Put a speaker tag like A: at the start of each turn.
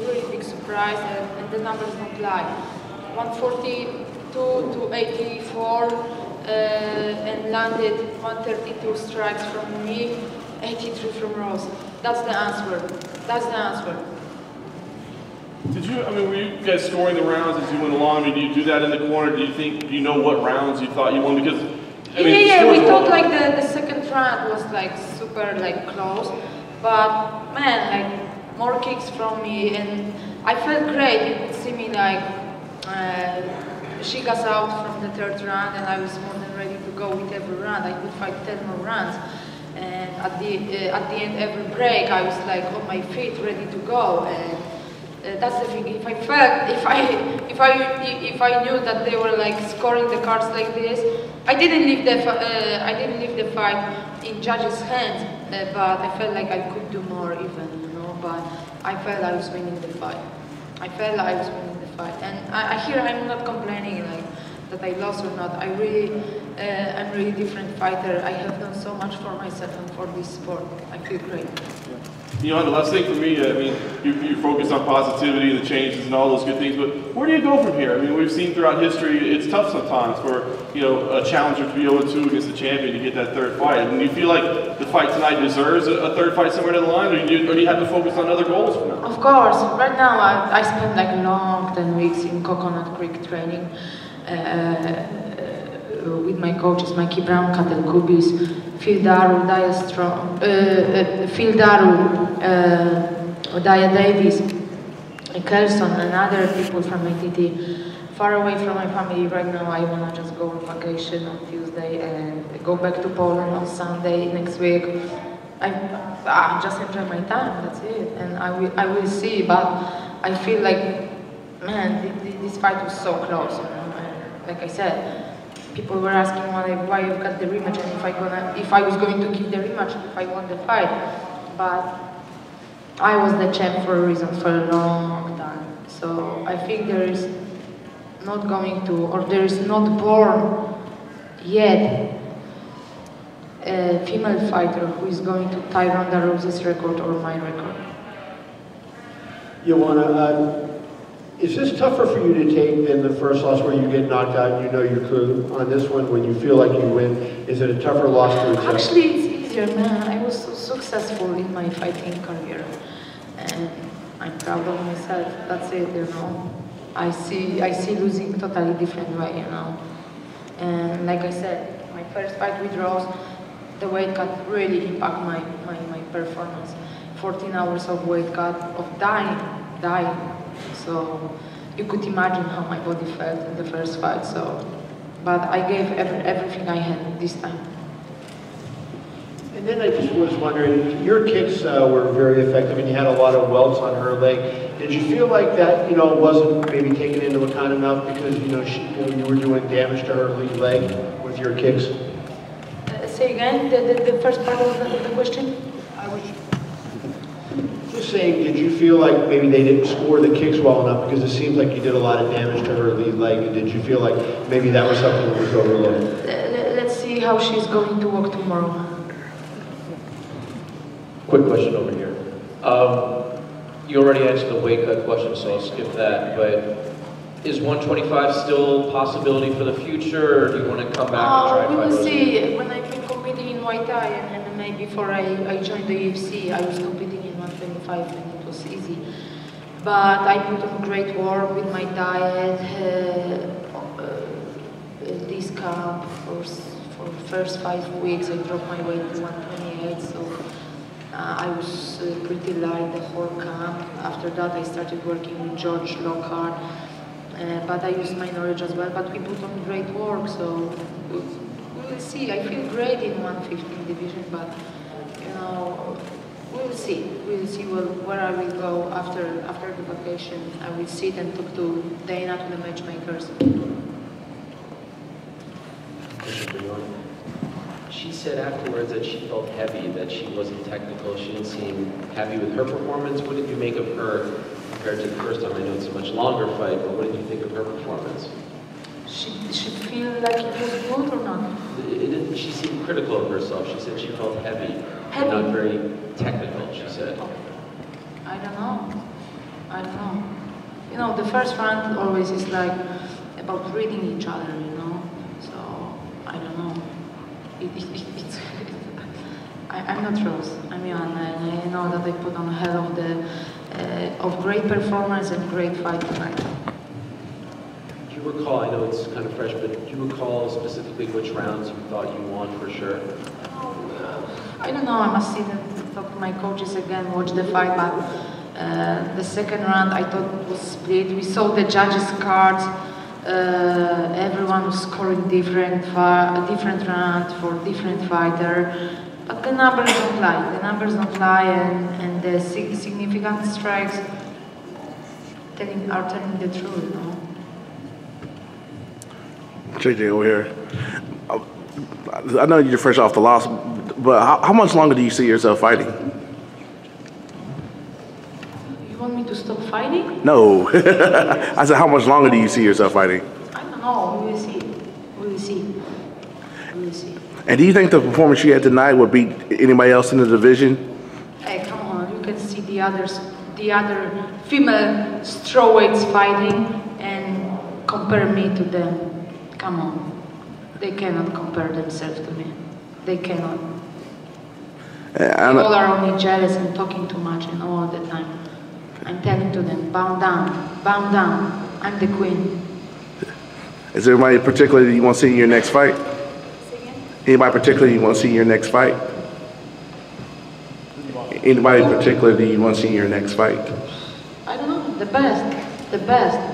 A: really big surprise, and the numbers don't lie. 142 to 84, and landed 132 strikes from me, 83 from Rose. That's the answer. That's the answer.
B: Did you, I mean, were you guys scoring the rounds as you went along? I mean, do you do that in the corner? Do you know what rounds you thought you won? Because, I mean,
A: yeah, we thought like the second round was like super like close, but man, like more kicks from me, and I felt great. You could see me like, she got out from the third round, and I was more than ready to go with every round. I could fight 10 more rounds, and at the end, every break, I was like on my feet, ready to go. And that's the thing. If I knew that they were like scoring the cards like this, I didn't leave the fight in judges' hands, but I felt like I could do more even, you know. But I felt I was winning the fight. I felt I was winning the fight, and I'm not complaining like that I lost or not. I'm really different fighter. I have done so much for myself and for this sport. I feel great.
B: You know, the last thing for me, I mean, you focus on positivity, the changes, and all those good things, but where do you go from here? I mean, we've seen throughout history, it's tough sometimes for, you know, a challenger to be 0-2 against the champion to get that third fight. And do you feel like the fight tonight deserves a third fight somewhere down the line, or do you have to focus on other goals for now?
A: Of course. Right now, I spent like a long 10 weeks in Coconut Creek training with my coaches, Mikey Brown, Katel Kubis, Phil Daru, Daya Davis, Kelson, and other people from ATT. Far away from my family right now. I want to just go on vacation on Tuesday and go back to Poland on Sunday next week. I just enjoy my time, that's it. And I will see, but I feel like, man, this fight was so close, you know? And like I said, people were asking why I've got the rematch and if I was going to give the rematch if I won the fight. But I was the champ for a reason, for a long time. So I think there is not going to, or there is not born yet a female fighter who is going to tie Ronda Rousey's record or my record.
C: Joanna, is this tougher for you to take than the first loss where you get knocked out and you know you're through? On this one, when you feel like you win, is it a tougher loss to accept?
A: Actually, it's easier, man. I was so successful in my fighting career, and I'm proud of myself. That's it, you know. I see losing totally different way, you know. And like I said, my first fight with Rose, the weight cut really impacted my performance. 14 hours of weight cut, of dying. So you could imagine how my body felt in the first fight. So, but I gave everything I had this time.
C: And then I just was wondering, your kicks were very effective, and you had a lot of welts on her leg. Did you feel like that, you know, wasn't maybe taken into account enough because you were doing damage to her leg with your kicks?
A: Say again, the first part of the question.
C: I was just saying, did you feel like maybe they didn't score the kicks well enough because it seems like you did a lot of damage to her lead leg, and did you feel like maybe that was something that was overlooked?
A: Let's see how she's going to walk tomorrow.
D: Quick question over here. You already answered the weight cut question, so I'll skip that, but is 125 still a possibility for the future, or do you want to come back and try
A: we
D: to fight
A: will
D: Rosie?
A: see. When I've been competing in Muay Thai and MMA before I joined the UFC, I was competing in 125 and it was easy. But I put on great work with my diet, this camp for the first 5 weeks. I dropped my weight to 128, so I was pretty light the whole camp. After that, I started working with George Lockhart, but I used my knowledge as well. But we put on great work, so we will see. I feel great in 115 division, but you know, we will see. We will see where I will go after the vacation. I will sit and talk to Dana, to the matchmakers.
D: She said afterwards that she felt heavy, that she wasn't technical, she didn't seem happy with her performance. What did you make of her compared to the first time? I know it's a much longer fight, but what did you think of her performance?
A: She feel like it was good or not?
D: She seemed critical of herself. She said she felt heavy. Not very technical, she said.
A: I don't know. I don't know. You know, the first round always is like about reading each other, you know. So I don't know. I'm not Rose. I'm Joanna, and I know that I put on a hell of great performance and great fight tonight.
D: Do you recall, I know it's kind of fresh, but do you recall specifically which rounds you thought you won for sure?
A: I don't know, I must see talk to my coaches again, watch the fight, but the second round I thought it was split. We saw the judges' cards, everyone was scoring different round for different fighter, but the numbers don't lie. The numbers don't lie, and the significant strikes are telling the truth, you know.
E: JJ over here. I know you're fresh off the loss, but how much longer do you see yourself fighting?
A: You want me to stop fighting?
E: No. I said, how much longer do you see yourself fighting?
A: I don't know. We will see. We will see. We will see.
E: And do you think the performance you had tonight would beat anybody else in the division?
A: Hey, come on. You can see the other female strawweights fighting and compare me to them. Come on. They cannot compare themselves to me. They cannot. People are only jealous and talking too much and all the time. I'm telling to them, bow down, bow down. I'm the queen.
E: Is there anybody particularly you want to see in your next fight? Anybody particularly you want to see in your next fight? Anybody particularly you want to see in your next fight?
A: I don't know. The best. The best.